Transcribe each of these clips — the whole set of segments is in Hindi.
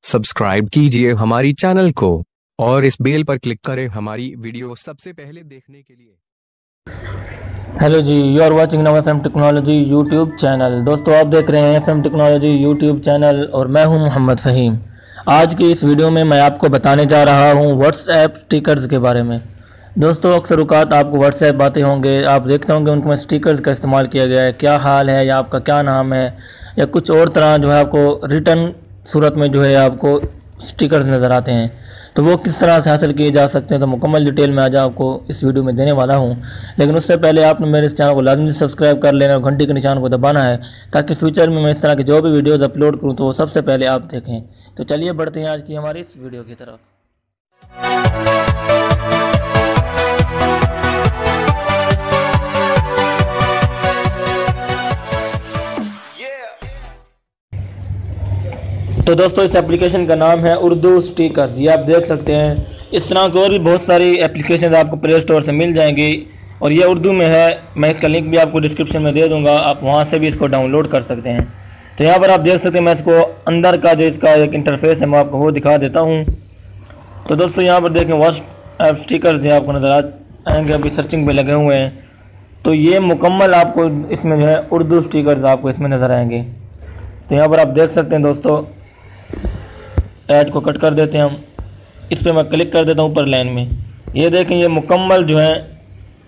सब्सक्राइब कीजिए हमारी चैनल को और इस बेल पर क्लिक करें हमारी वीडियो सबसे पहले देखने के लिए। Hello ji, you are watching now FM technology YouTube channel. दोस्तों, आप देख रहे हैं FM टेक्नोलॉजी यूट्यूब चैनल और मैं हूं मोहम्मद फ़हीम। आज की इस वीडियो में मैं आपको बताने जा रहा हूं व्हाट्सएप स्टिकर्स के बारे में। दोस्तों, अक्सर औक़ात आपको व्हाट्सएप आते होंगे, आप देखते होंगे उनमें स्टिकर्स का इस्तेमाल किया गया है। क्या हाल है, या आपका क्या नाम है, या कुछ और तरह जो है आपको रिटर्न सूरत में जो है आपको स्टिकर्स नज़र आते हैं। तो वो किस तरह से हासिल किए जा सकते हैं, तो मुकम्मल डिटेल में आज आपको इस वीडियो में देने वाला हूं। लेकिन उससे पहले आपने मेरे इस चैनल को लाजमी सब्सक्राइब कर लेना और घंटी के निशान को दबाना है, ताकि फ्यूचर में मैं इस तरह की जो भी वीडियोज़ अपलोड करूँ तो वो सबसे पहले आप देखें। तो चलिए बढ़ते हैं आज की हमारी इस वीडियो की तरफ। तो दोस्तों, इस एप्लीकेशन का नाम है उर्दू स्टिकर। ये आप देख सकते हैं। इस तरह की और भी बहुत सारी एप्लीकेशन आपको प्ले स्टोर से मिल जाएंगी और ये उर्दू में है। मैं इसका लिंक भी आपको डिस्क्रिप्शन में दे दूंगा, आप वहां से भी इसको डाउनलोड कर सकते हैं। तो यहाँ पर आप देख सकते हैं, मैं इसको अंदर का जो इसका एक इंटरफेस है मैं आपको वो दिखा देता हूँ। तो दोस्तों, यहाँ पर देखें व्हाट्सएप स्टिकर्स जो आपको नज़र आएंगे, अभी सर्चिंग पे लगे हुए हैं। तो ये मुकम्मल आपको इसमें जो है उर्दू स्टिकर्स आपको इसमें नज़र आएंगे। तो यहाँ पर आप देख सकते हैं दोस्तों, ऐड को कट कर देते हैं हम। इस पर मैं क्लिक कर देता हूँ ऊपर लाइन में। ये देखें, ये मुकम्मल जो है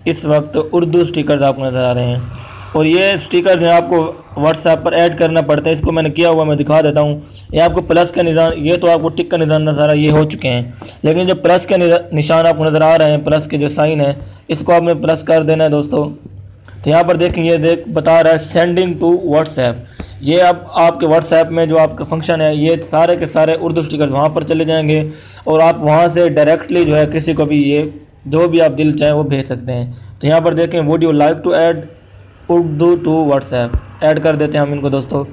इस वक्त उर्दू स्टिकर्स आपको नज़र आ रहे हैं। और ये स्टिकर्स हैं आपको व्हाट्सएप पर ऐड करना पड़ता है। इसको मैंने किया हुआ, मैं दिखा देता हूँ। ये आपको प्लस का निशान, ये तो आपको टिक का निशान नज़र आ रहा है, ये हो चुके हैं। लेकिन जो प्लस के निशान आपको नज़र आ रहे हैं, प्लस के जो साइन है, इसको आपने प्लस कर देना है दोस्तों। तो यहाँ पर देखें, ये बता रहा है सेंडिंग टू व्हाट्सएप। ये अब आपके व्हाट्सएप में जो आपका फंक्शन है, ये सारे के सारे उर्दू स्टिकर्स वहाँ पर चले जाएंगे और आप वहाँ से डायरेक्टली जो है किसी को भी ये जो भी आप दिल चाहें वो भेज सकते हैं। तो यहाँ पर देखें, would you like to add Urdu to WhatsApp, add कर देते हैं हम इनको दोस्तों।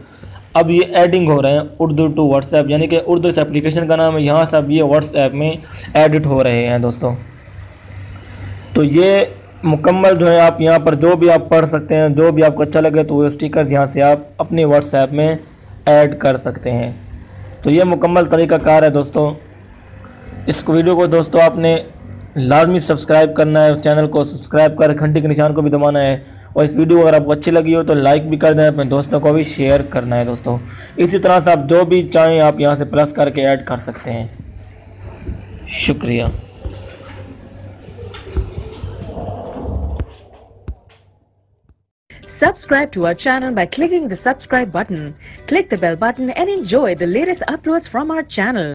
अब ये एडिंग हो रहे हैं उर्दू टू व्हाट्सएप, यानी कि उर्दू इस एप्लीकेशन का नाम है, यहाँ से अब ये व्हाट्सएप में एडिट हो रहे हैं दोस्तों। तो ये मुकम्मल जो है आप यहाँ पर जो भी आप पढ़ सकते हैं, जो भी आपको अच्छा लगे तो वो स्टिकर्स यहाँ से आप अपने व्हाट्सएप में ऐड कर सकते हैं। तो ये मुकम्मल तरीक़ाकार है दोस्तों। इस वीडियो को दोस्तों आपने लाजमी सब्सक्राइब करना है, उस चैनल को सब्सक्राइब कर घंटी के निशान को भी दबाना है। और इस वीडियो अगर आपको अच्छी लगी हो तो लाइक भी कर दें, अपने दोस्तों को भी शेयर करना है दोस्तों। इसी तरह से आप जो भी चाहें आप यहाँ से प्लस करके ऐड कर सकते हैं। शुक्रिया। Subscribe to our channel by clicking the subscribe button. Click the bell button and enjoy the latest uploads from our channel.